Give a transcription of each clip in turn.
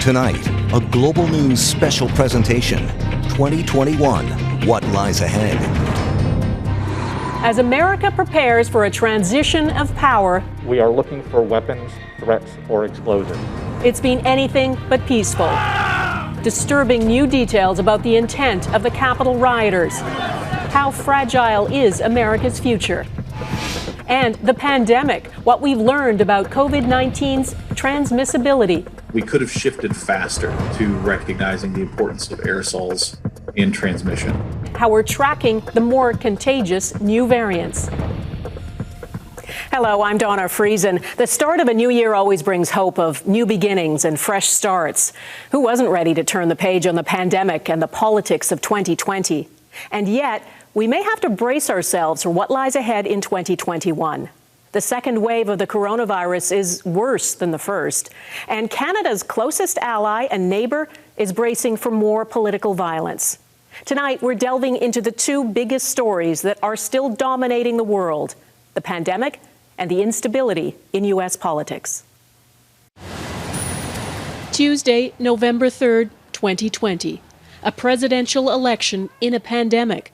Tonight, a Global News special presentation, 2021, What Lies Ahead. As America prepares for a transition of power, we are looking for weapons, threats, or explosives. It's been anything but peaceful. Disturbing new details about the intent of the Capitol rioters. How fragile is America's future? And the pandemic, what we've learned about COVID-19's transmissibility. We could have shifted faster to recognizing the importance of aerosols in transmission. How we're tracking the more contagious new variants. Hello, I'm Donna Friesen. The start of a new year always brings hope of new beginnings and fresh starts. Who wasn't ready to turn the page on the pandemic and the politics of 2020? And yet, we may have to brace ourselves for what lies ahead in 2021. The second wave of the coronavirus is worse than the first, and Canada's closest ally and neighbour is bracing for more political violence. Tonight, we're delving into the two biggest stories that are still dominating the world: the pandemic and the instability in U.S. politics. Tuesday, November 3rd, 2020. A presidential election in a pandemic.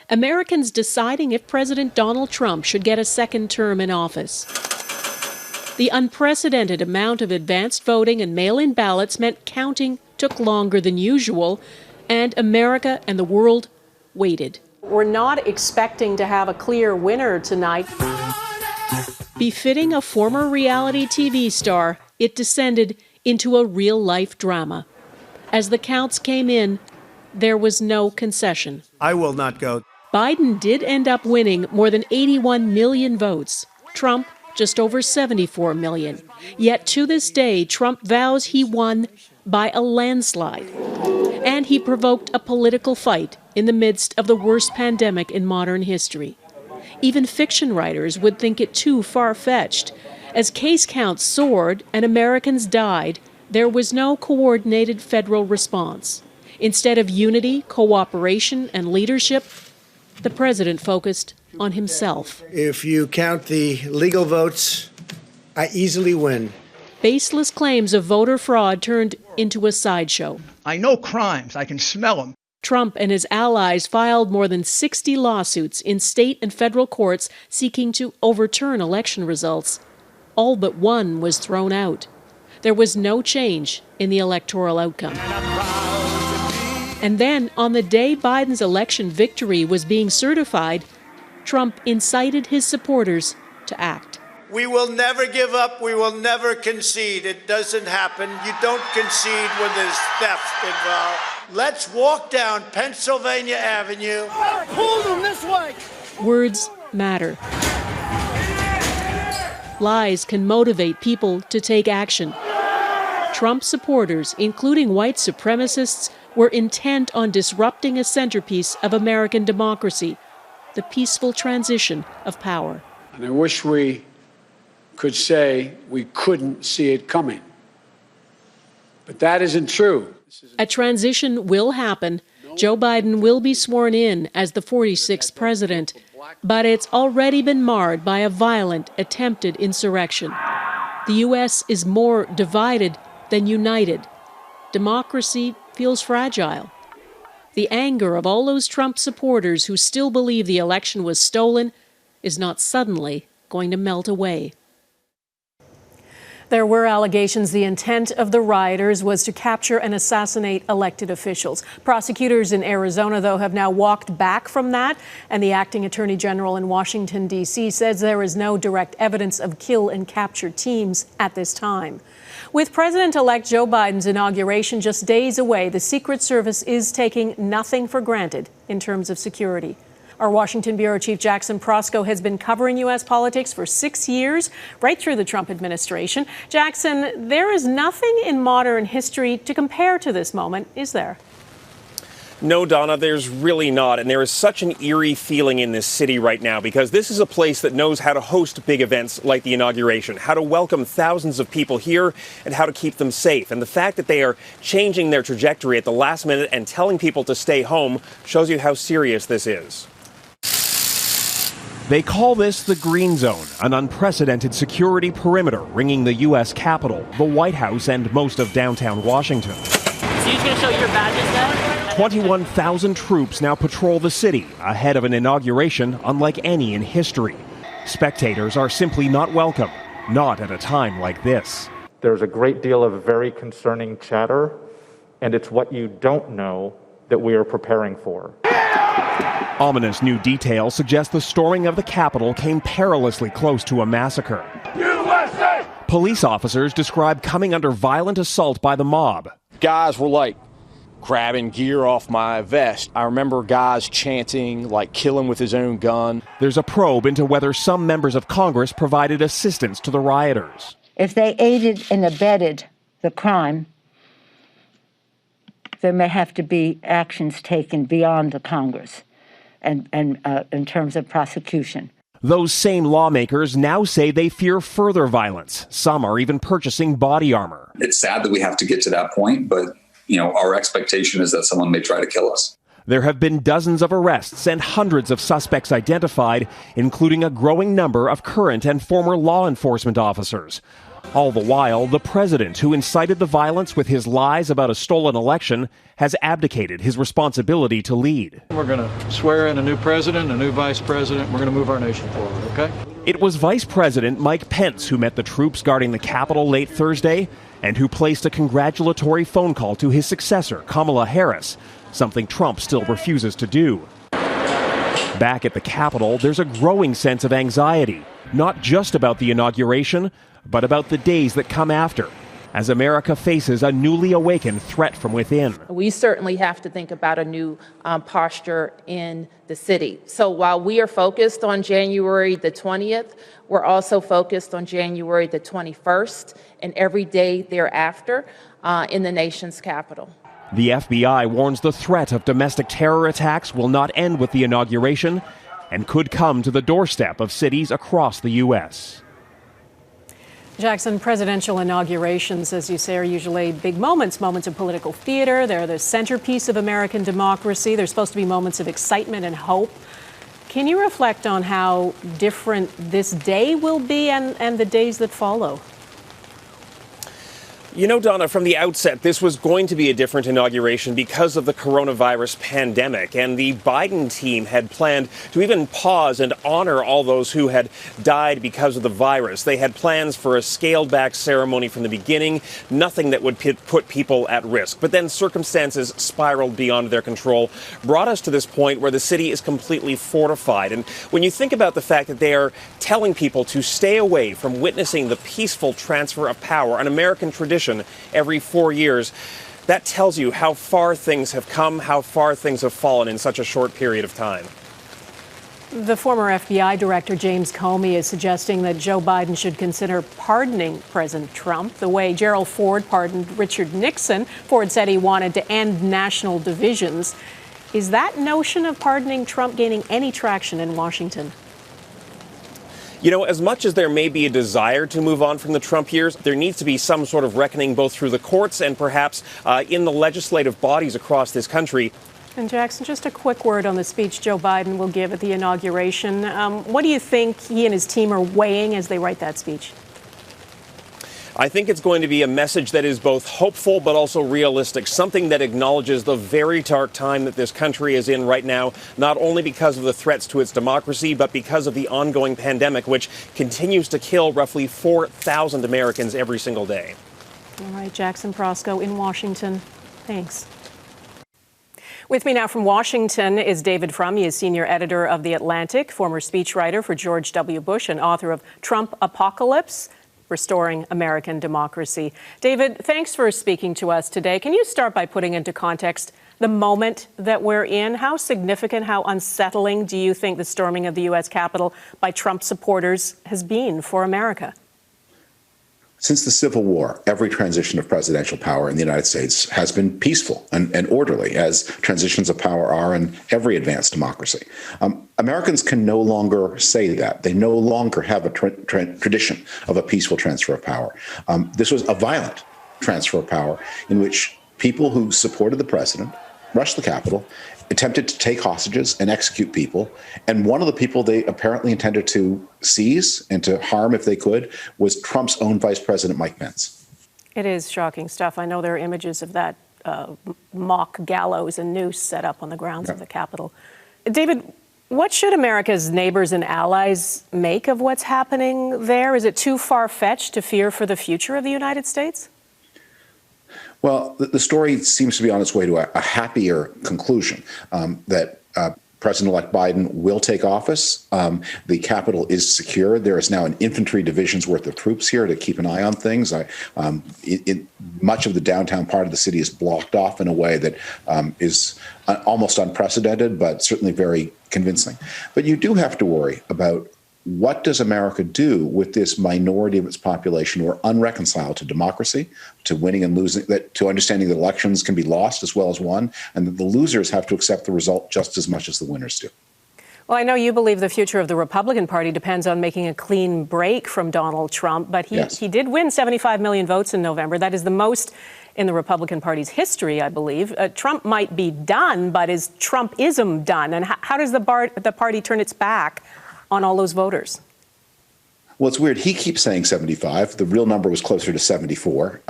Americans deciding if President Donald Trump should get a second term in office. The unprecedented amount of advanced voting and mail-in ballots meant counting took longer than usual, and America and the world waited. We're not expecting to have a clear winner tonight. Befitting a former reality TV star, it descended into a real-life drama. As the counts came in, there was no concession. I will not go. Biden did end up winning more than 81 million votes. Trump, just over 74 million. Yet to this day, Trump vows he won by a landslide. And he provoked a political fight in the midst of the worst pandemic in modern history. Even fiction writers would think it too far-fetched. As case counts soared and Americans died, there was no coordinated federal response. Instead of unity, cooperation, and leadership, the president focused on himself. If you count the legal votes, I easily win. Baseless claims of voter fraud turned into a sideshow. I know crimes. I can smell them. Trump and his allies filed more than 60 lawsuits in state and federal courts seeking to overturn election results. All but one was thrown out. There was no change in the electoral outcome. And then, on the day Biden's election victory was being certified, Trump incited his supporters to act. We will never give up. We will never concede. It doesn't happen. You don't concede when there's theft involved. Let's walk down Pennsylvania Avenue. Pull them this way. Words matter. Lies can motivate people to take action. Trump supporters, including white supremacists, were intent on disrupting a centerpiece of American democracy, the peaceful transition of power. And I wish we could say we couldn't see it coming. But that isn't true. A transition will happen. Joe Biden will be sworn in as the 46th president, but it's already been marred by a violent attempted insurrection. The U.S. is more divided than united. Democracy feels fragile. The anger of all those Trump supporters who still believe the election was stolen is not suddenly going to melt away. There were allegations the intent of the rioters was to capture and assassinate elected officials. Prosecutors in Arizona, though, have now walked back from that, and the acting attorney general in Washington, D.C. says there is no direct evidence of kill and capture teams at this time. With President-elect Joe Biden's inauguration just days away, the Secret Service is taking nothing for granted in terms of security. Our Washington Bureau Chief Jackson Proskow has been covering U.S. politics for 6 years, right through the Trump administration. Jackson, there is nothing in modern history to compare to this moment, is there? No, Donna, there's really not. And there is such an eerie feeling in this city right now because this is a place that knows how to host big events like the inauguration, how to welcome thousands of people here and how to keep them safe. And the fact that they are changing their trajectory at the last minute and telling people to stay home shows you how serious this is. They call this the Green Zone, an unprecedented security perimeter ringing the U.S. Capitol, the White House, and most of downtown Washington. So you're going to show your badges then? 21,000 troops now patrol the city ahead of an inauguration unlike any in history. Spectators are simply not welcome, not at a time like this. There's a great deal of very concerning chatter, and it's what you don't know that we are preparing for. Ominous new details suggest the storming of the Capitol came perilously close to a massacre. USA! Police officers describe coming under violent assault by the mob. Guys were like grabbing gear off my vest. I remember guys chanting, like, kill him with his own gun. There's a probe into whether some members of Congress provided assistance to the rioters. If they aided and abetted the crime, there may have to be actions taken beyond the Congress and in terms of prosecution. Those same lawmakers now say they fear further violence. Some are even purchasing body armor. It's sad that we have to get to that point, but our expectation is that someone may try to kill us. There have been dozens of arrests and hundreds of suspects identified, including a growing number of current and former law enforcement officers. All the while, the president, who incited the violence with his lies about a stolen election, has abdicated his responsibility to lead. We're going to swear in a new president, a new vice president. We're going to move our nation forward, okay? It was Vice President Mike Pence who met the troops guarding the Capitol late Thursday and who placed a congratulatory phone call to his successor, Kamala Harris, something Trump still refuses to do. Back at the Capitol, there's a growing sense of anxiety, not just about the inauguration, but about the days that come after, as America faces a newly awakened threat from within. We certainly have to think about a new posture in the city. So while we are focused on January the 20th, we're also focused on January the 21st and every day thereafter in the nation's capital. The FBI warns the threat of domestic terror attacks will not end with the inauguration and could come to the doorstep of cities across the U.S. Jackson, presidential inaugurations, as you say, are usually big moments of political theater. They're the centerpiece of American democracy. They're supposed to be moments of excitement and hope. Can you reflect on how different this day will be and the days that follow? Donna, from the outset, this was going to be a different inauguration because of the coronavirus pandemic. And the Biden team had planned to even pause and honor all those who had died because of the virus. They had plans for a scaled-back ceremony from the beginning, nothing that would put people at risk. But then circumstances spiraled beyond their control, brought us to this point where the city is completely fortified. And when you think about the fact that they are telling people to stay away from witnessing the peaceful transfer of power, an American tradition, every 4 years, that tells you how far things have come, how far things have fallen in such a short period of time. The former FBI director James Comey is suggesting that Joe Biden should consider pardoning President Trump the way Gerald Ford pardoned Richard Nixon. Ford said he wanted to end national divisions. Is that notion of pardoning Trump gaining any traction in Washington? As much as there may be a desire to move on from the Trump years, there needs to be some sort of reckoning both through the courts and perhaps in the legislative bodies across this country. And Jackson, just a quick word on the speech Joe Biden will give at the inauguration. What do you think he and his team are weighing as they write that speech? I think it's going to be a message that is both hopeful but also realistic, something that acknowledges the very dark time that this country is in right now, not only because of the threats to its democracy, but because of the ongoing pandemic, which continues to kill roughly 4,000 Americans every single day. All right, Jackson Prosco in Washington. Thanks. With me now from Washington is David Frum. He is senior editor of The Atlantic, former speechwriter for George W. Bush, and author of Trump Apocalypse: Restoring American Democracy. David, thanks for speaking to us today. Can you start by putting into context the moment that we're in? How significant, how unsettling do you think the storming of the U.S. Capitol by Trump supporters has been for America? Since the Civil War, every transition of presidential power in the United States has been peaceful and orderly, as transitions of power are in every advanced democracy. Americans can no longer say that. They no longer have a tradition of a peaceful transfer of power. This was a violent transfer of power in which people who supported the president rushed the Capitol attempted to take hostages and execute people. And one of the people they apparently intended to seize and to harm if they could was Trump's own Vice President, Mike Pence. It is shocking stuff. I know there are images of that mock gallows and noose set up on the grounds of the Capitol. David, what should America's neighbors and allies make of what's happening there? Is it too far-fetched to fear for the future of the United States? Well, the story seems to be on its way to a happier conclusion, that President-elect Biden will take office. The Capitol is secure. There is now an infantry division's worth of troops here to keep an eye on things. Much of the downtown part of the city is blocked off in a way that is almost unprecedented, but certainly very convincing. But you do have to worry about what does America do with this minority of its population who are unreconciled to democracy, to winning and losing, to understanding that elections can be lost as well as won, and that the losers have to accept the result just as much as the winners do. Well, I know you believe the future of the Republican Party depends on making a clean break from Donald Trump, but he did win 75 million votes in November. That is the most in the Republican Party's history, I believe. Trump might be done, but is Trumpism done? And how does the party turn its back on all those voters? Well, it's weird. He keeps saying 75. The real number was closer to 74.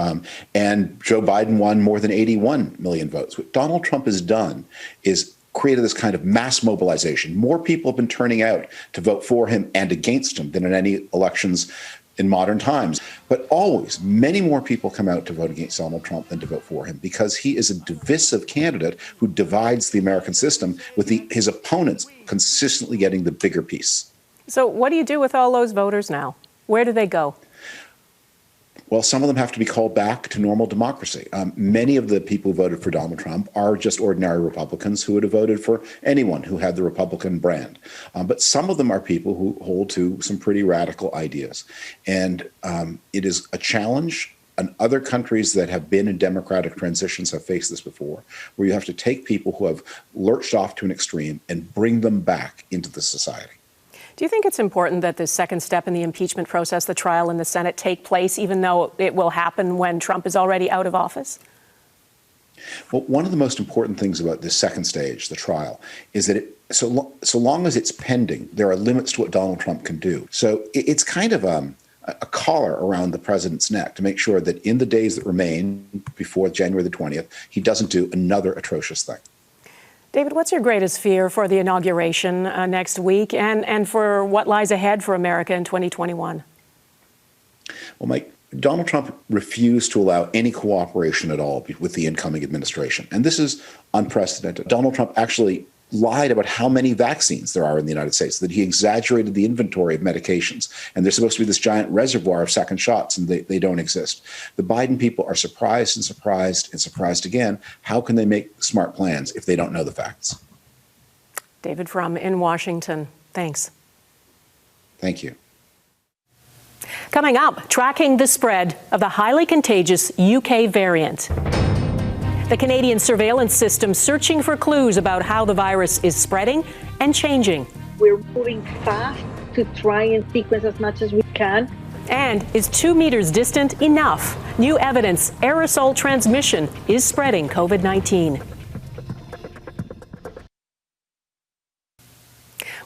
And Joe Biden won more than 81 million votes. What Donald Trump has done is created this kind of mass mobilization. More people have been turning out to vote for him and against him than in any elections in modern times. But always, many more people come out to vote against Donald Trump than to vote for him, because he is a divisive candidate who divides the American system, with his opponents consistently getting the bigger piece. So what do you do with all those voters now? Where do they go? Well, some of them have to be called back to normal democracy. Many of the people who voted for Donald Trump are just ordinary Republicans who would have voted for anyone who had the Republican brand. But some of them are people who hold to some pretty radical ideas. And it is a challenge. And other countries that have been in democratic transitions have faced this before, where you have to take people who have lurched off to an extreme and bring them back into the society. Do you think it's important that the second step in the impeachment process, the trial in the Senate, take place, even though it will happen when Trump is already out of office? Well, one of the most important things about this second stage, the trial, is that so long as it's pending, there are limits to what Donald Trump can do. So it's kind of a collar around the president's neck to make sure that in the days that remain before January the 20th, he doesn't do another atrocious thing. David, what's your greatest fear for the inauguration next week and for what lies ahead for America in 2021? Well, Mike, Donald Trump refused to allow any cooperation at all with the incoming administration. And this is unprecedented. Donald Trump actually lied about how many vaccines there are in the United States, that he exaggerated the inventory of medications. And there's supposed to be this giant reservoir of second shots, and they don't exist. The Biden people are surprised and surprised and surprised again. How can they make smart plans if they don't know the facts? David Frum in Washington. Thanks. Thank you. Coming up, tracking the spread of the highly contagious UK variant. The Canadian surveillance system searching for clues about how the virus is spreading and changing. We're moving fast to try and sequence as much as we can. And is 2 meters distant enough? New evidence aerosol transmission is spreading COVID-19.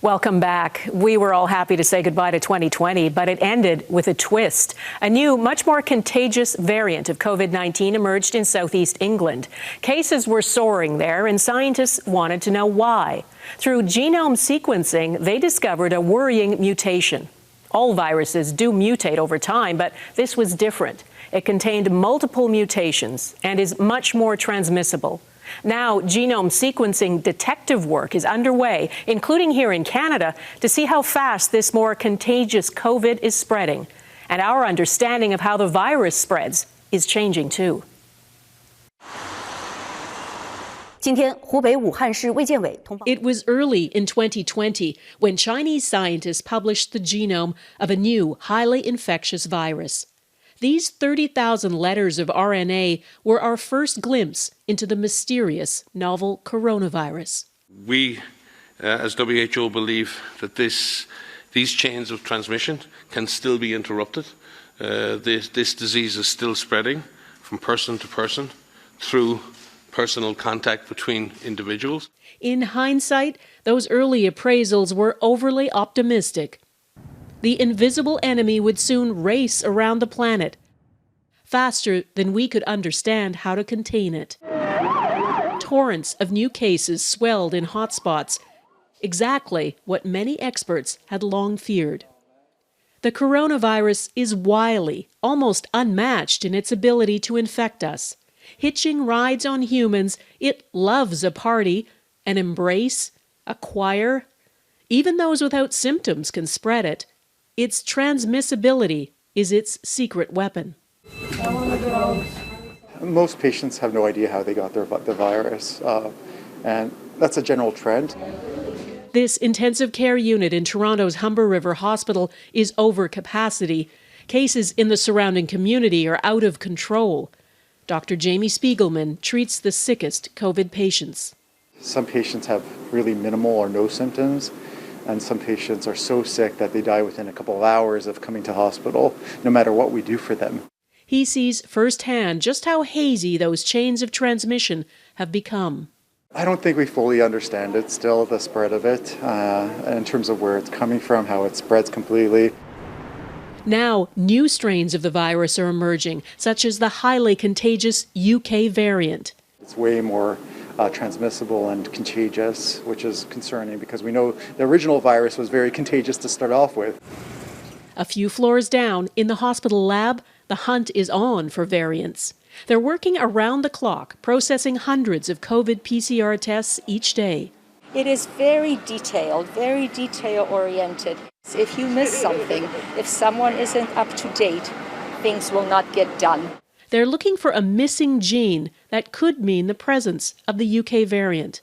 Welcome back. We were all happy to say goodbye to 2020, but it ended with a twist. A new, much more contagious variant of COVID-19 emerged in southeast England. Cases were soaring there, and scientists wanted to know why. Through genome sequencing, they discovered a worrying mutation. All viruses do mutate over time, but this was different. It contained multiple mutations and is much more transmissible. Now, genome sequencing detective work is underway, including here in Canada, to see how fast this more contagious COVID is spreading. And our understanding of how the virus spreads is changing too. It was early in 2020 when Chinese scientists published the genome of a new, highly infectious virus. These 30,000 letters of RNA were our first glimpse into the mysterious novel coronavirus. We, as WHO, believe that these chains of transmission can still be interrupted. This disease is still spreading from person to person through personal contact between individuals. In hindsight, those early appraisals were overly optimistic. The invisible enemy would soon race around the planet, faster than we could understand how to contain it. Torrents of new cases swelled in hotspots, exactly what many experts had long feared. The coronavirus is wily, almost unmatched in its ability to infect us. Hitching rides on humans, it loves a party, an embrace, a choir. Even those without symptoms can spread it. Its transmissibility is its secret weapon. Most patients have no idea how they got the virus, and that's a general trend. This intensive care unit in Toronto's Humber River Hospital is over capacity. Cases in the surrounding community are out of control. Dr. Jamie Spiegelman treats the sickest COVID patients. Some patients have really minimal or no symptoms, and some patients are so sick that they die within a couple of hours of coming to hospital, no matter what we do for them. He sees firsthand just how hazy those chains of transmission have become. I don't think we fully understand it still, the spread of it, in terms of where it's coming from, how it spreads completely. Now, new strains of the virus are emerging, such as the highly contagious UK variant. It's way more transmissible and contagious, which is concerning because we know the original virus was very contagious to start off with. A few floors down, in the hospital lab, the hunt is on for variants. They're working around the clock, processing hundreds of COVID PCR tests each day. It is very detail-oriented. If you miss something, if someone isn't up to date, things will not get done. They're looking for a missing gene that could mean the presence of the UK variant.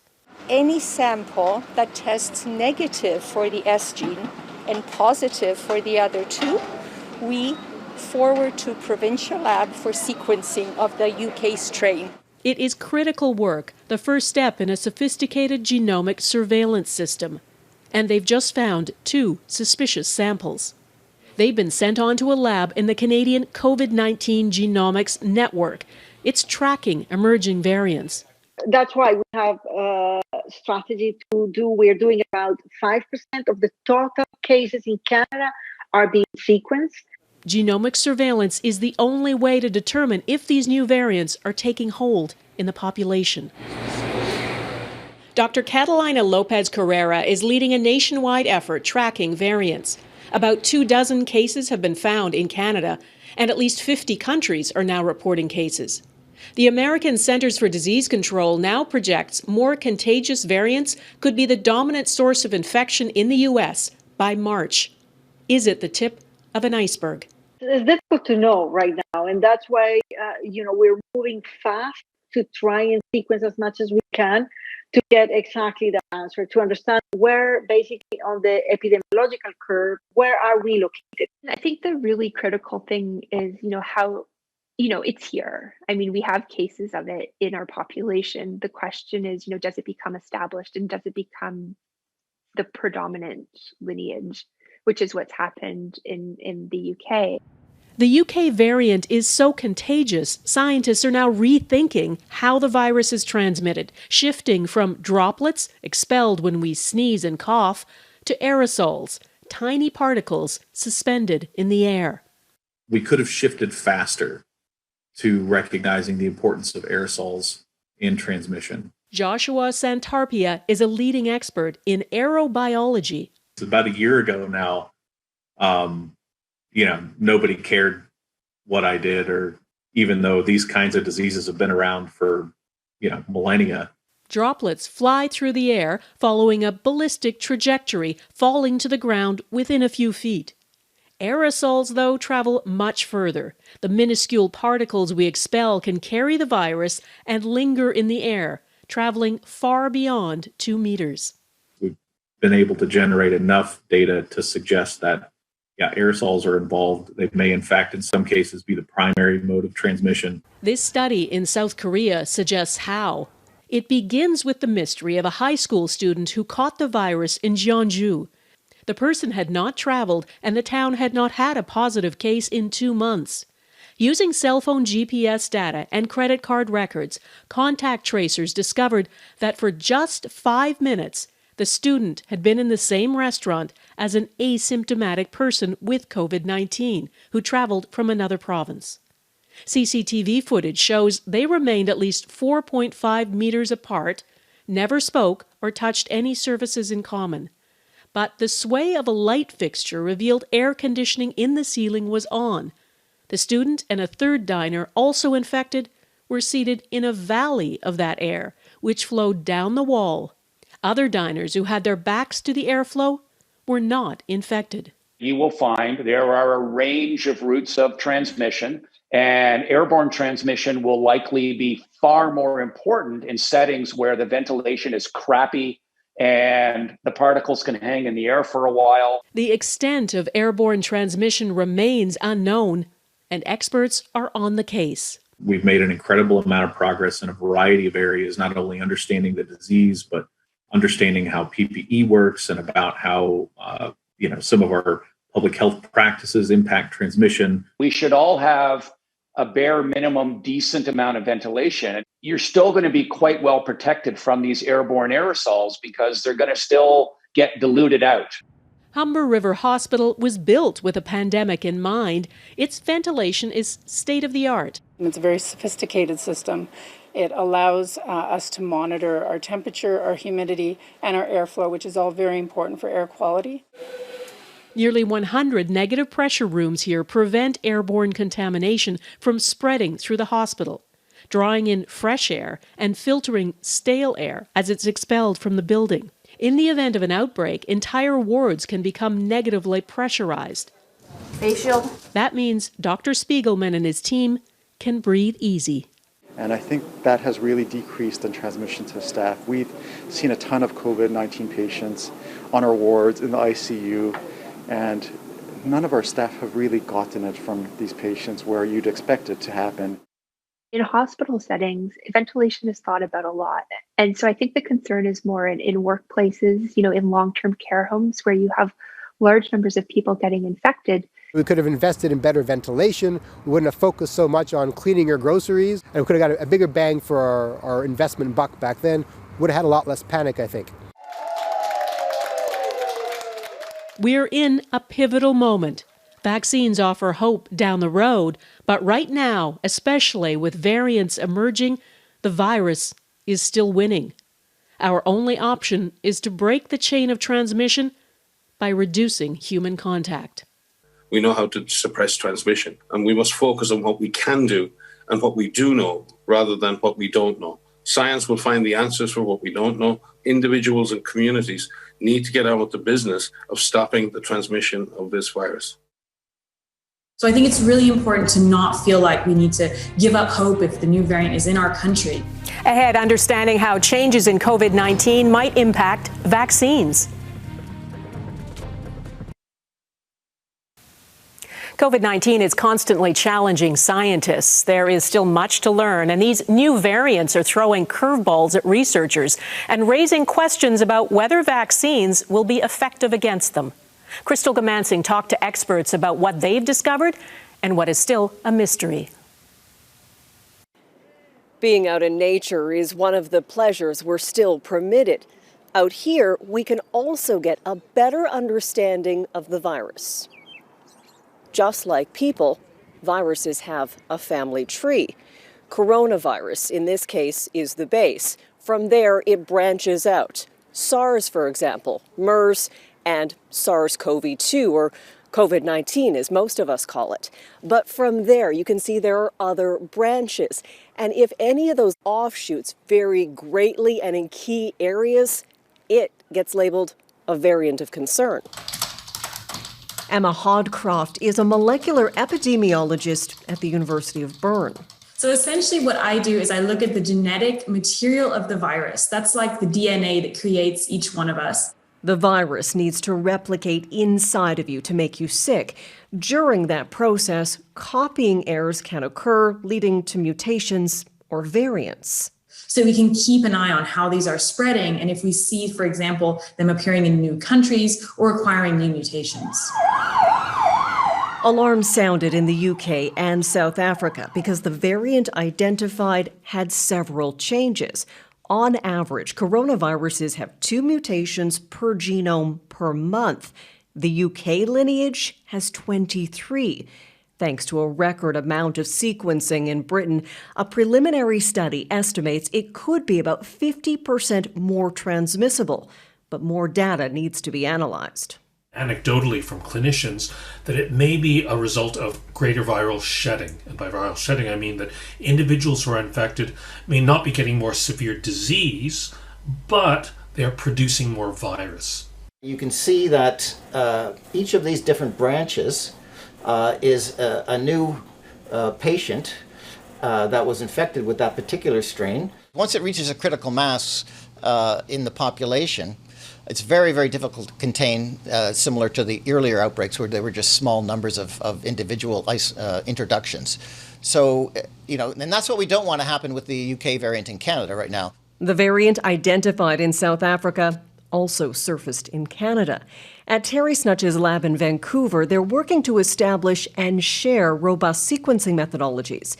Any sample that tests negative for the S gene and positive for the other two, we forward to provincial lab for sequencing of the UK strain. It is critical work, the first step in a sophisticated genomic surveillance system. And they've just found 2 suspicious samples. They've been sent on to a lab in the Canadian COVID-19 Genomics Network. It's tracking emerging variants. That's why we have a strategy we're doing about 5% of the total cases in Canada are being sequenced. Genomic surveillance is the only way to determine if these new variants are taking hold in the population. Dr. Catalina Lopez Carrera is leading a nationwide effort tracking variants. About 24 cases have been found in Canada, and at least 50 countries are now reporting cases. The American Centers for Disease Control now projects more contagious variants could be the dominant source of infection in the U.S. by March. Is it the tip of an iceberg? It's difficult to know right now, and that's why we're moving fast to try and sequence as much as we can to get exactly the answer, to understand where basically on the epidemiological curve, where are we located? I think the really critical thing is, how, it's here. I mean, we have cases of it in our population. The question is, does it become established and does it become the predominant lineage, which is what's happened in the UK. The UK variant is so contagious, scientists are now rethinking how the virus is transmitted, shifting from droplets expelled when we sneeze and cough to aerosols, tiny particles suspended in the air. We could have shifted faster to recognizing the importance of aerosols in transmission. Joshua Santarpia is a leading expert in aerobiology. It's about a year ago now. Nobody cared what I did, or even though these kinds of diseases have been around for, millennia. Droplets fly through the air following a ballistic trajectory, falling to the ground within a few feet. Aerosols, though, travel much further. The minuscule particles we expel can carry the virus and linger in the air, traveling far beyond 2 meters. We've been able to generate enough data to suggest that aerosols are involved. They may, in fact, in some cases, be the primary mode of transmission. This study in South Korea suggests how. It begins with the mystery of a high school student who caught the virus in Jeonju. The person had not traveled, and the town had not had a positive case in 2 months. Using cell phone GPS data and credit card records, contact tracers discovered that for just 5 minutes, the student had been in the same restaurant as an asymptomatic person with COVID-19 who traveled from another province. CCTV footage shows they remained at least 4.5 meters apart, never spoke or touched any surfaces in common. But the sway of a light fixture revealed air conditioning in the ceiling was on. The student and a third diner, also infected, were seated in a valley of that air, which flowed down the wall. Other diners who had their backs to the airflow were not infected. You will find there are a range of routes of transmission, and airborne transmission will likely be far more important in settings where the ventilation is crappy and the particles can hang in the air for a while. The extent of airborne transmission remains unknown, and experts are on the case. We've made an incredible amount of progress in a variety of areas, not only understanding the disease, but understanding how PPE works and about how some of our public health practices impact transmission. We should all have a bare minimum decent amount of ventilation. You're still going to be quite well protected from these airborne aerosols because they're going to still get diluted out. Humber River Hospital was built with a pandemic in mind. Its ventilation is state-of-the-art. It's a very sophisticated system. It allows us to monitor our temperature, our humidity, and our airflow, which is all very important for air quality. Nearly 100 negative pressure rooms here prevent airborne contamination from spreading through the hospital, drawing in fresh air and filtering stale air as it's expelled from the building. In the event of an outbreak, entire wards can become negatively pressurized. Face shield. That means Dr. Spiegelman and his team can breathe easy. And I think that has really decreased in transmission to staff. We've seen a ton of COVID-19 patients on our wards in the ICU, and none of our staff have really gotten it from these patients where you'd expect it to happen. In hospital settings, ventilation is thought about a lot. And so I think the concern is more in workplaces, in long-term care homes where you have large numbers of people getting infected. We could have invested in better ventilation. We wouldn't have focused so much on cleaning your groceries. And we could have got a bigger bang for our investment buck back then. Would have had a lot less panic, I think. We're in a pivotal moment. Vaccines offer hope down the road, but right now, especially with variants emerging, the virus is still winning. Our only option is to break the chain of transmission by reducing human contact. We know how to suppress transmission, and we must focus on what we can do and what we do know rather than what we don't know. Science will find the answers for what we don't know. Individuals and communities need to get on with the business of stopping the transmission of this virus. So I think it's really important to not feel like we need to give up hope if the new variant is in our country. Ahead, understanding how changes in COVID-19 might impact vaccines. COVID-19 is constantly challenging scientists. There is still much to learn, and these new variants are throwing curveballs at researchers and raising questions about whether vaccines will be effective against them. Crystal Gamansing talked to experts about what they've discovered and what is still a mystery. Being out in nature is one of the pleasures we're still permitted. Out here, we can also get a better understanding of the virus. Just like people, viruses have a family tree. Coronavirus, in this case, is the base. From there, it branches out. SARS, for example, MERS, and SARS-CoV-2, or COVID-19, as most of us call it. But from there, you can see there are other branches. And if any of those offshoots vary greatly and in key areas, it gets labeled a variant of concern. Emma Hodcroft is a molecular epidemiologist at the University of Bern. So essentially what I do is I look at the genetic material of the virus. That's like the DNA that creates each one of us. The virus needs to replicate inside of you to make you sick. During that process, copying errors can occur, leading to mutations or variants. So we can keep an eye on how these are spreading, and if we see, for example, them appearing in new countries or acquiring new mutations. Alarms sounded in the UK and South Africa because the variant identified had several changes. On average, coronaviruses have 2 mutations per genome per month. The UK lineage has 23. Thanks to a record amount of sequencing in Britain, a preliminary study estimates it could be about 50% more transmissible, but more data needs to be analyzed. Anecdotally from clinicians, that it may be a result of greater viral shedding. And by viral shedding, I mean that individuals who are infected may not be getting more severe disease, but they're producing more virus. You can see that each of these different branches is a new patient that was infected with that particular strain. Once it reaches a critical mass in the population, it's very, very difficult to contain, similar to the earlier outbreaks where there were just small numbers of individual introductions. So, and that's what we don't want to happen with the UK variant in Canada right now. The variant identified in South Africa also surfaced in Canada. At Terry Snutch's lab in Vancouver, they're working to establish and share robust sequencing methodologies.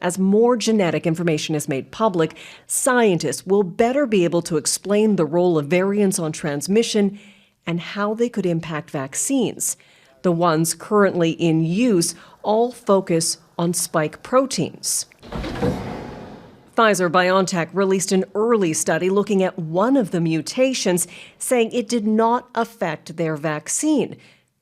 As more genetic information is made public, scientists will better be able to explain the role of variants on transmission and how they could impact vaccines. The ones currently in use all focus on spike proteins. Pfizer-BioNTech released an early study looking at one of the mutations, saying it did not affect their vaccine.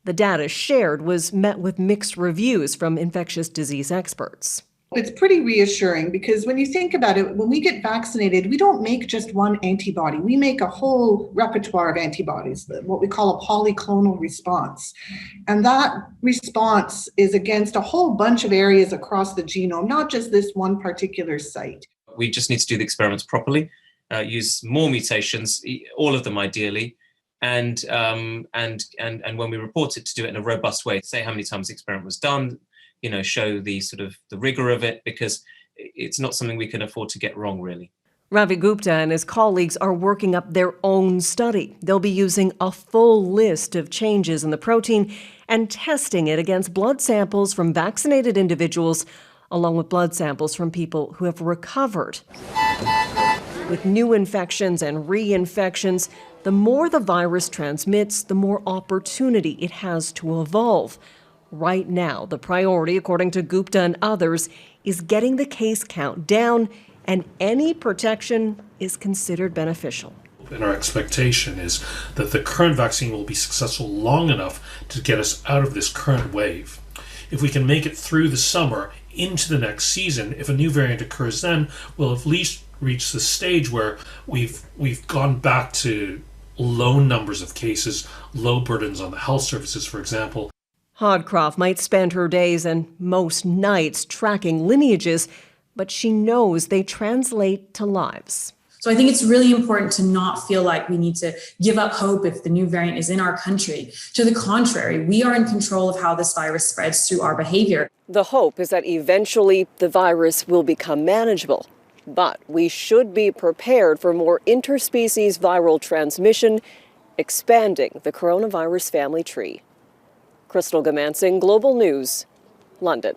The data shared was met with mixed reviews from infectious disease experts. It's pretty reassuring because when you think about it, when we get vaccinated, we don't make just one antibody. We make a whole repertoire of antibodies, what we call a polyclonal response. And that response is against a whole bunch of areas across the genome, not just this one particular site. We just need to do the experiments properly, use more mutations, all of them ideally, and when we report it, to do it in a robust way, say how many times the experiment was done, show the sort of the rigor of it, because it's not something we can afford to get wrong, really. Ravi Gupta and his colleagues are working up their own study. They'll be using a full list of changes in the protein and testing it against blood samples from vaccinated individuals, along with blood samples from people who have recovered. With new infections and reinfections, the more the virus transmits, the more opportunity it has to evolve. Right now, the priority, according to Gupta and others, is getting the case count down, and any protection is considered beneficial. And our expectation is that the current vaccine will be successful long enough to get us out of this current wave. If we can make it through the summer into the next season, if a new variant occurs then, we'll at least reach the stage where we've gone back to low numbers of cases, low burdens on the health services, for example. Hodcroft might spend her days and most nights tracking lineages, but she knows they translate to lives. So I think it's really important to not feel like we need to give up hope if the new variant is in our country. To the contrary, we are in control of how this virus spreads through our behavior. The hope is that eventually the virus will become manageable. But we should be prepared for more interspecies viral transmission, expanding the coronavirus family tree. Crystal Gamansing, Global News, London.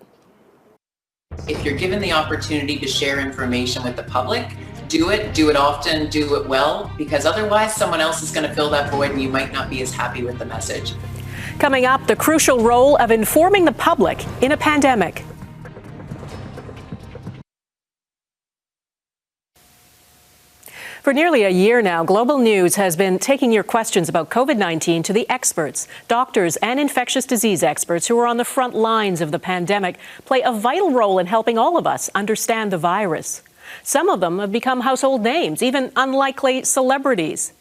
If you're given the opportunity to share information with the public, do it often, do it well, because otherwise someone else is going to fill that void and you might not be as happy with the message. Coming up, the crucial role of informing the public in a pandemic. For nearly a year now, Global News has been taking your questions about COVID-19 to the experts. Doctors and infectious disease experts who are on the front lines of the pandemic play a vital role in helping all of us understand the virus. Some of them have become household names, even unlikely celebrities.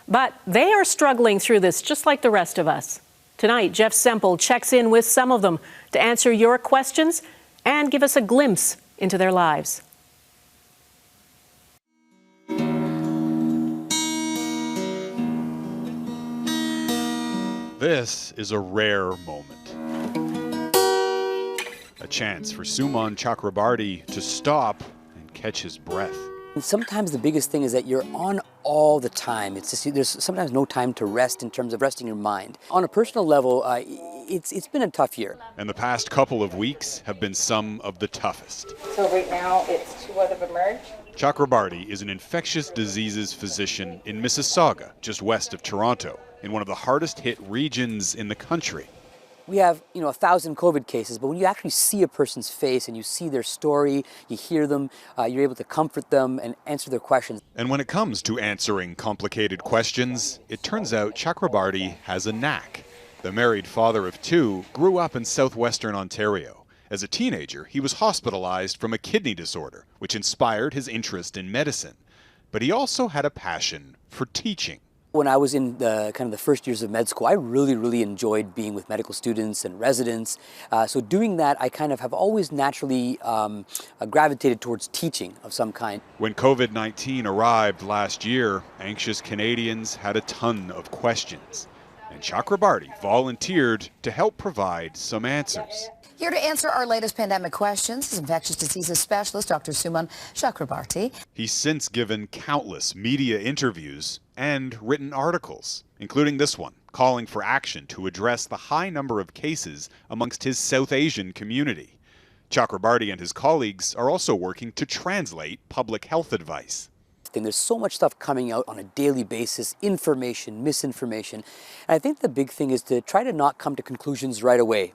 But they are struggling through this just like the rest of us. Tonight, Jeff Semple checks in with some of them to answer your questions and give us a glimpse into their lives. This is a rare moment. A chance for Suman Chakrabarti to stop and catch his breath. Sometimes the biggest thing is that you're on all the time. It's just there's sometimes no time to rest in terms of resting your mind. On a personal level, it's been a tough year. And the past couple of weeks have been some of the toughest. So right now it's 2 that have emerged. Chakrabarti is an infectious diseases physician in Mississauga, just west of Toronto, in one of the hardest hit regions in the country. We have, 1,000 COVID cases, but when you actually see a person's face and you see their story, you hear them, you're able to comfort them and answer their questions. And when it comes to answering complicated questions, it turns out Chakrabarti has a knack. The married father of 2 grew up in southwestern Ontario. As a teenager, he was hospitalized from a kidney disorder, which inspired his interest in medicine. But he also had a passion for teaching. When I was in the first years of med school, I really enjoyed being with medical students and residents. So doing that, I have always naturally gravitated towards teaching of some kind. When COVID-19 arrived last year, anxious Canadians had a ton of questions. And Chakrabarti volunteered to help provide some answers. Here to answer our latest pandemic questions is infectious diseases specialist Dr. Suman Chakrabarti. He's since given countless media interviews and written articles, including this one, calling for action to address the high number of cases amongst his South Asian community. Chakrabarti and his colleagues are also working to translate public health advice. There's so much stuff coming out on a daily basis, information, misinformation. And I think the big thing is to try to not come to conclusions right away.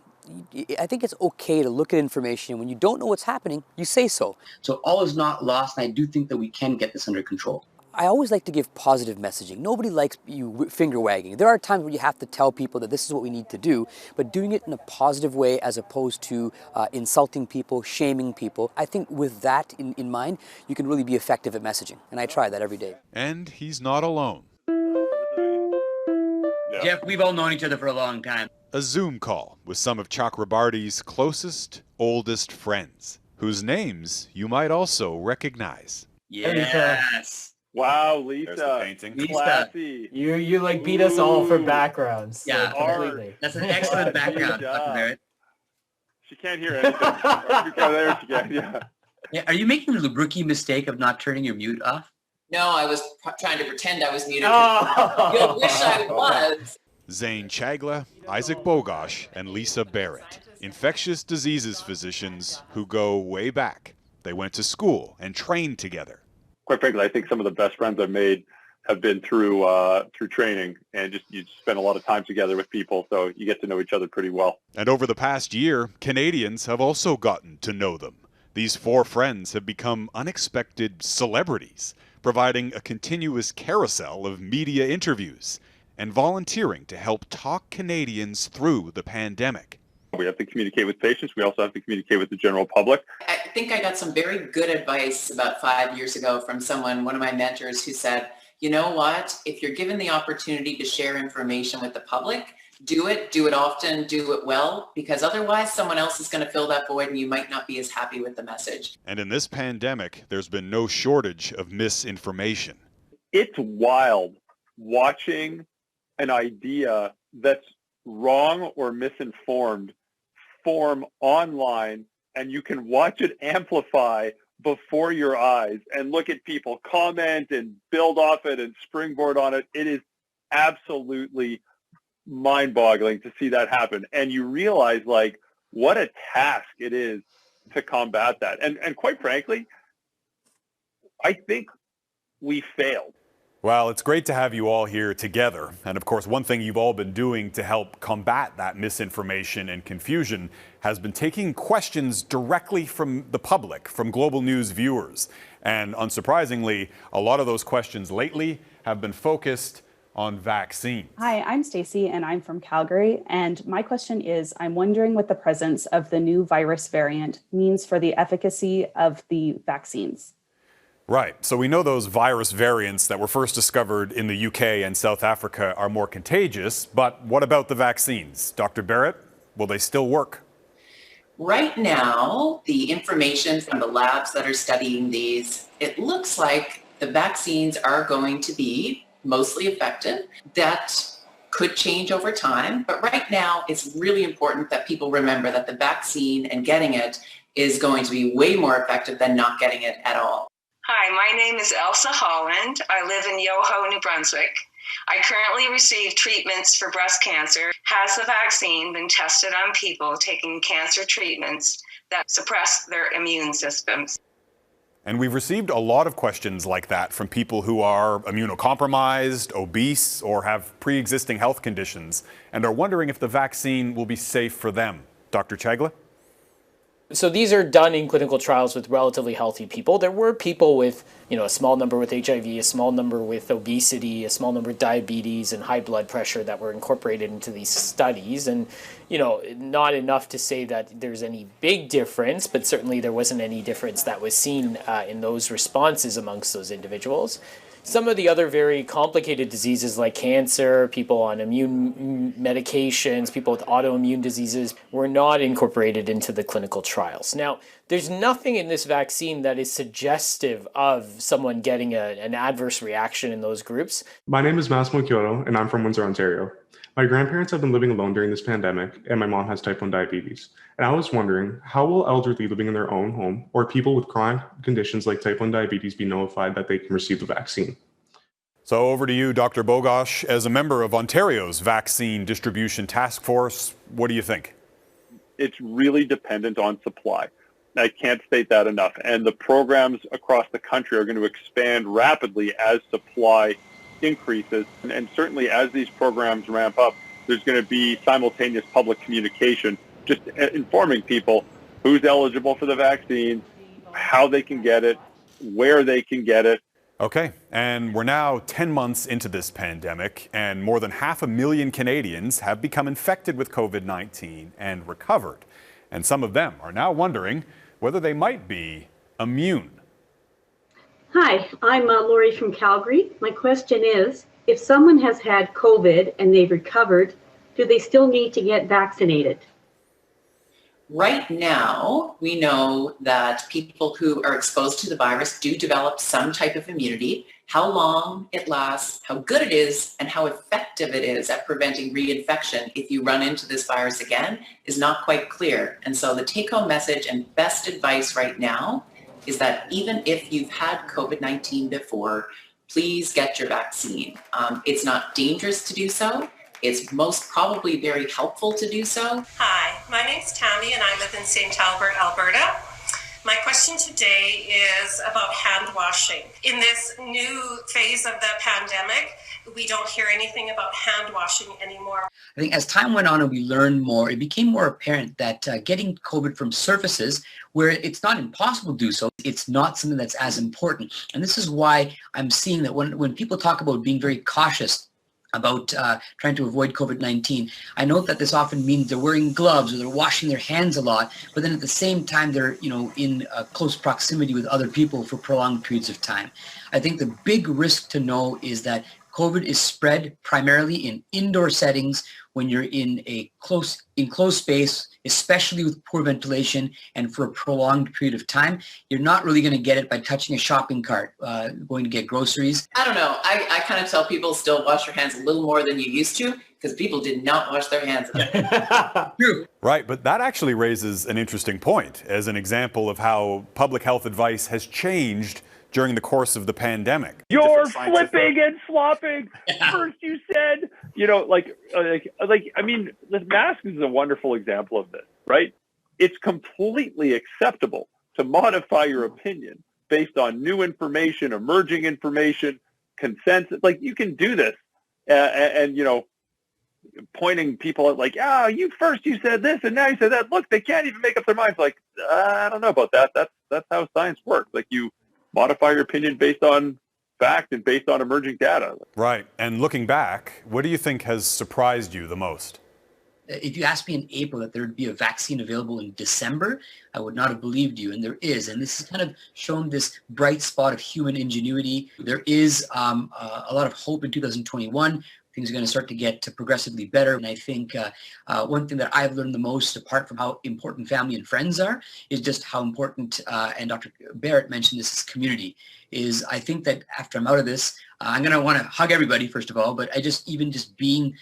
I think it's okay to look at information. When you don't know what's happening, you say so. So all is not lost, and I do think that we can get this under control. I always like to give positive messaging. Nobody likes you finger wagging. There are times where you have to tell people that this is what we need to do, but doing it in a positive way as opposed to insulting people, shaming people. I think with that in mind, you can really be effective at messaging, and I try that every day. And he's not alone. Jeff, we've all known each other for a long time. A Zoom call with some of Chakrabarti's closest, oldest friends, whose names you might also recognize. Yes. Wow, Lisa. There's the painting. Classy. You like beat us all for backgrounds. Yeah, completely. That's an excellent background, Dr. Barrett. She can't hear anything. There she can, Yeah, are you making the rookie mistake of not turning your mute off? No, I was trying to pretend I was muted. You'll wish I was. Zane Chagla, Isaac Bogosh, and Lisa Barrett, infectious diseases physicians who go way back. They went to school and trained together. Quite frankly, I think some of the best friends I've made have been through training, and you spend a lot of time together with people, so you get to know each other pretty well. And over the past year, Canadians have also gotten to know them. These 4 friends have become unexpected celebrities, providing a continuous carousel of media interviews and volunteering to help talk Canadians through the pandemic. We have to communicate with patients. We also have to communicate with the general public. I think I got some very good advice about 5 years ago from one of my mentors, who said, you know what, if you're given the opportunity to share information with the public, do it often, do it well, because otherwise someone else is going to fill that void and you might not be as happy with the message. And in this pandemic, there's been no shortage of misinformation. It's wild watching an idea that's wrong or misinformed form online, and you can watch it amplify before your eyes and look at people comment and build off it and springboard on it. It is absolutely mind-boggling to see that happen. And you realize, what a task it is to combat that. And quite frankly, I think we failed. Well, it's great to have you all here together. And of course, one thing you've all been doing to help combat that misinformation and confusion has been taking questions directly from the public, from Global News viewers. And unsurprisingly, a lot of those questions lately have been focused on vaccines. Hi, I'm Stacy and I'm from Calgary. And my question is, I'm wondering what the presence of the new virus variant means for the efficacy of the vaccines. Right. So we know those virus variants that were first discovered in the UK and South Africa are more contagious, but what about the vaccines? Dr. Barrett, will they still work? Right now, the information from the labs that are studying these, it looks like the vaccines are going to be mostly effective. That could change over time, but right now it's really important that people remember that the vaccine and getting it is going to be way more effective than not getting it at all. Hi, my name is Elsa Holland. I live in Yoho, New Brunswick. I currently receive treatments for breast cancer. Has the vaccine been tested on people taking cancer treatments that suppress their immune systems? And we've received a lot of questions like that from people who are immunocompromised, obese, or have pre-existing health conditions and are wondering if the vaccine will be safe for them. Dr. Chagla? So these are done in clinical trials with relatively healthy people. There were people with, a small number with HIV, a small number with obesity, a small number with diabetes and high blood pressure that were incorporated into these studies. And, not enough to say that there's any big difference, but certainly there wasn't any difference that was seen in those responses amongst those individuals. Some of the other very complicated diseases like cancer, people on immune medications, people with autoimmune diseases were not incorporated into the clinical trials. Now, there's nothing in this vaccine that is suggestive of someone getting an adverse reaction in those groups. My name is Massimo Kyoto, and I'm from Windsor, Ontario. My grandparents have been living alone during this pandemic, and my mom has type 1 diabetes. And I was wondering, how will elderly living in their own home or people with chronic conditions like type 1 diabetes be notified that they can receive the vaccine? So over to you, Dr. Bogosh. As a member of Ontario's Vaccine Distribution Task Force, what do you think? It's really dependent on supply. I can't state that enough. And the programs across the country are going to expand rapidly as supply increases. And certainly as these programs ramp up, there's going to be simultaneous public communication, just informing people who's eligible for the vaccine, how they can get it, where they can get it. Okay, and we're now 10 months into this pandemic, and more than 500,000 Canadians have become infected with COVID-19 and recovered. And some of them are now wondering whether they might be immune. Hi, I'm Lori from Calgary. My question is, if someone has had COVID and they've recovered, do they still need to get vaccinated? Right now, we know that people who are exposed to the virus do develop some type of immunity. How long it lasts, how good it is, and how effective it is at preventing reinfection if you run into this virus again is not quite clear. And so the take-home message and best advice right now is that even if you've had COVID-19 before, please get your vaccine. It's not dangerous to do so. It's most probably very helpful to do so. Hi, my name's Tammy and I live in St. Albert, Alberta. My question today is about hand washing. In this new phase of the pandemic, we don't hear anything about hand washing anymore. I think as time went on and we learned more, it became more apparent that getting COVID from surfaces where it's not impossible to do so, it's not something that's as important. And this is why I'm seeing that when people talk about being very cautious about trying to avoid COVID-19. I note that this often means they're wearing gloves or they're washing their hands a lot, but then at the same time they're in close proximity with other people for prolonged periods of time. I think the big risk to know is that COVID is spread primarily in indoor settings when you're in a enclosed space, especially with poor ventilation and for a prolonged period of time. You're not really going to get it by touching a shopping cart, going to get groceries. I don't know. I kind of tell people still wash your hands a little more than you used to because people did not wash their hands. True. Right, but that actually raises an interesting point as an example of how public health advice has changed during the course of the pandemic. You're flipping and flopping. First you said, I mean, the mask is a wonderful example of this, right? It's completely acceptable to modify your opinion based on new information, emerging information, consensus. Like, you can do this and pointing people at you said this and now you said that. Look, they can't even make up their minds. Like, I don't know about that. That's how science works. Like, you modify your opinion based on fact and based on emerging data. Right. And looking back, what do you think has surprised you the most? If you asked me in April that there would be a vaccine available in December, I would not have believed you, and there is. And this has kind of shown this bright spot of human ingenuity. There is a lot of hope in 2021. Things are going to start to get progressively better. And I think one thing that I've learned the most, apart from how important family and friends are, is just how important, and Dr. Barrett mentioned this, is community. I think that after I'm out of this, I'm going to want to hug everybody, first of all, but even just being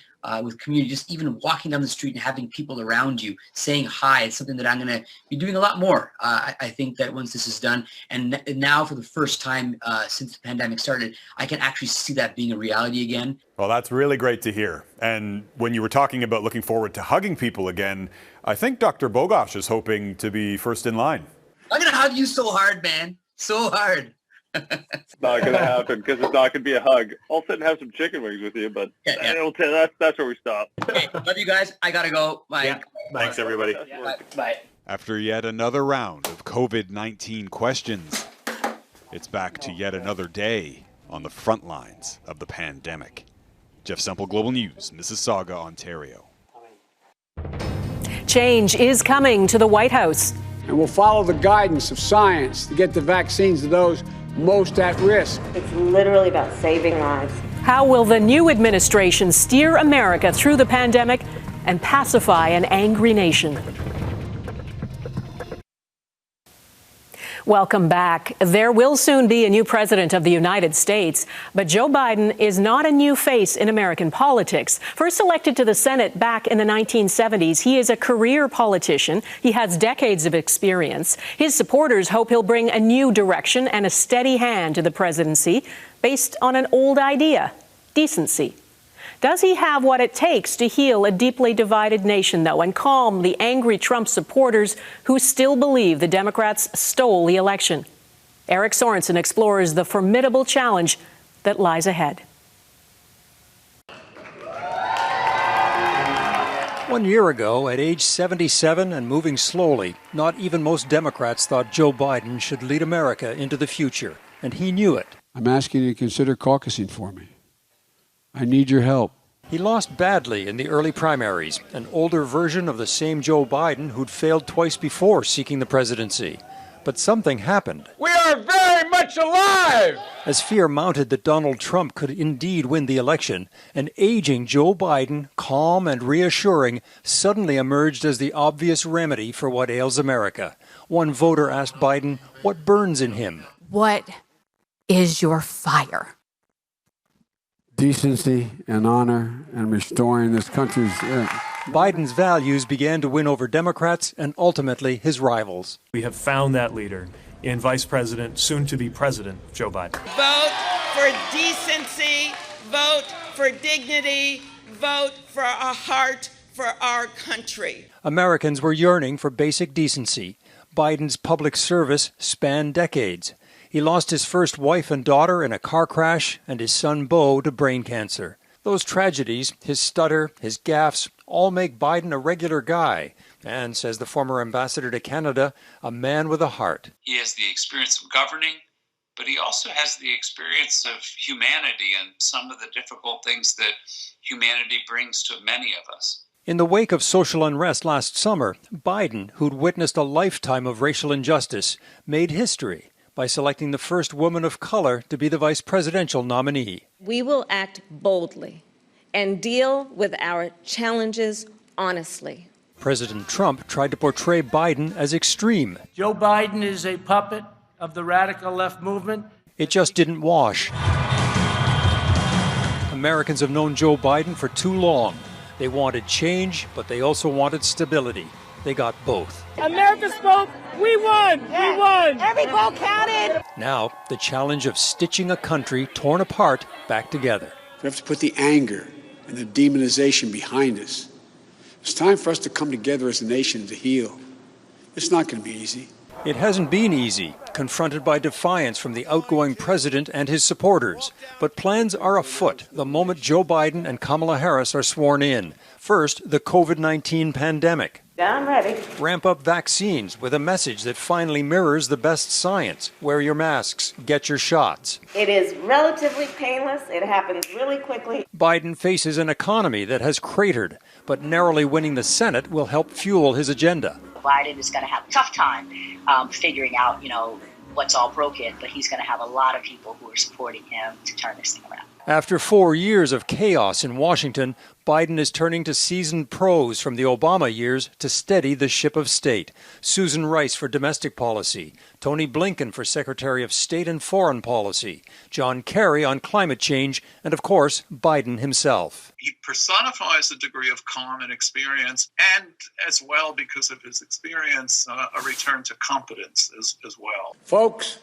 with community, just even walking down the street and having people around you saying hi. It's something that I'm going to be doing a lot more. I think that once this is done, and now for the first time since the pandemic started, I can actually see that being a reality again. Well, that's really great to hear. And when you were talking about looking forward to hugging people again, I think Dr. Bogosh is hoping to be first in line. I'm going to hug you so hard, man. So hard. It's not going to happen because it's not going to be a hug. I'll sit and have some chicken wings with you, but that's where we stop. Okay, love you guys. I got to go. Bye. Yeah. Thanks, everybody. Bye. After yet another round of COVID-19 questions, it's back to yet another day on the front lines of the pandemic. Jeff Semple, Global News, Mississauga, Ontario. Change is coming to the White House. And we'll follow the guidance of science to get the vaccines to those most at risk. It's literally about saving lives. How will the new administration steer America through the pandemic and pacify an angry nation? Welcome back. There will soon be a new president of the United States, but Joe Biden is not a new face in American politics. First elected to the Senate back in the 1970s, he is a career politician. He has decades of experience. His supporters hope he'll bring a new direction and a steady hand to the presidency based on an old idea: decency. Does he have what it takes to heal a deeply divided nation, though, and calm the angry Trump supporters who still believe the Democrats stole the election? Eric Sorensen explores the formidable challenge that lies ahead. 1 year ago, at age 77 and moving slowly, not even most Democrats thought Joe Biden should lead America into the future, and he knew it. I'm asking you to consider caucusing for me. I need your help. He lost badly in the early primaries, an older version of the same Joe Biden who'd failed twice before seeking the presidency. But something happened. We are very much alive! As fear mounted that Donald Trump could indeed win the election, an aging Joe Biden, calm and reassuring, suddenly emerged as the obvious remedy for what ails America. One voter asked Biden, what burns in him? What is your fire? Decency and honor and restoring this country's... Biden's values began to win over Democrats and ultimately his rivals. We have found that leader in Vice President, soon to be President, Joe Biden. Vote for decency, vote for dignity, vote for a heart for our country. Americans were yearning for basic decency. Biden's public service spanned decades. He lost his first wife and daughter in a car crash and his son Beau to brain cancer. Those tragedies, his stutter, his gaffes, all make Biden a regular guy. And, says the former ambassador to Canada, a man with a heart. He has the experience of governing, but he also has the experience of humanity and some of the difficult things that humanity brings to many of us. In the wake of social unrest last summer, Biden, who'd witnessed a lifetime of racial injustice, made history by selecting the first woman of color to be the vice presidential nominee. We will act boldly and deal with our challenges honestly. President Trump tried to portray Biden as extreme. Joe Biden is a puppet of the radical left movement. It just didn't wash. Americans have known Joe Biden for too long. They wanted change, but they also wanted stability. They got both. America spoke. We won. We won. Every vote counted. Now, the challenge of stitching a country torn apart back together. We have to put the anger and the demonization behind us. It's time for us to come together as a nation to heal. It's not going to be easy. It hasn't been easy, confronted by defiance from the outgoing president and his supporters. But plans are afoot the moment Joe Biden and Kamala Harris are sworn in. First, the COVID-19 pandemic. I'm ready. Ramp up vaccines with a message that finally mirrors the best science. Wear your masks, get your shots. It is relatively painless. It happens really quickly. Biden faces an economy that has cratered, but narrowly winning the Senate will help fuel his agenda. Biden is going to have a tough time figuring out, what's all broken, but he's going to have a lot of people who are supporting him to turn this thing around. After 4 years of chaos in Washington, Biden is turning to seasoned pros from the Obama years to steady the ship of state. Susan Rice for domestic policy, Tony Blinken for Secretary of State and Foreign Policy, John Kerry on climate change, and of course, Biden himself. He personifies a degree of calm and experience, and as well, because of his experience, a return to competence as well. Folks,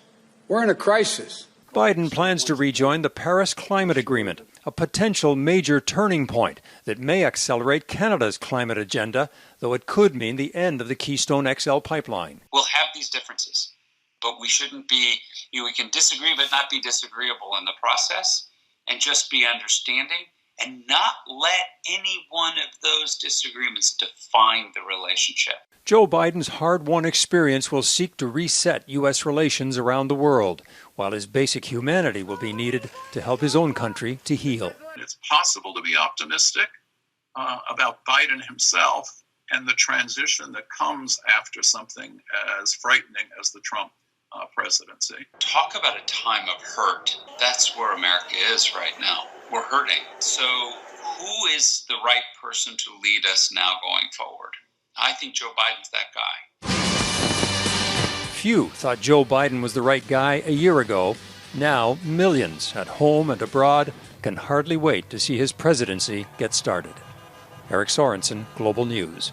we're in a crisis. Biden plans to rejoin the Paris Climate Agreement, a potential major turning point that may accelerate Canada's climate agenda, though it could mean the end of the Keystone XL pipeline. We'll have these differences, but we shouldn't be, we can disagree but not be disagreeable in the process, and just be understanding and not let any one of those disagreements define the relationship. Joe Biden's hard-won experience will seek to reset U.S. relations around the world, while his basic humanity will be needed to help his own country to heal. It's possible to be optimistic about Biden himself and the transition that comes after something as frightening as the Trump presidency. Talk about a time of hurt. That's where America is right now. We're hurting. So who is the right person to lead us now going forward? I think Joe Biden's that guy. Few thought Joe Biden was the right guy a year ago. Now, millions at home and abroad can hardly wait to see his presidency get started. Eric Sorensen, Global News.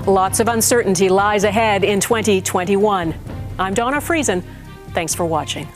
Lots of uncertainty lies ahead in 2021. I'm Donna Friesen. Thanks for watching.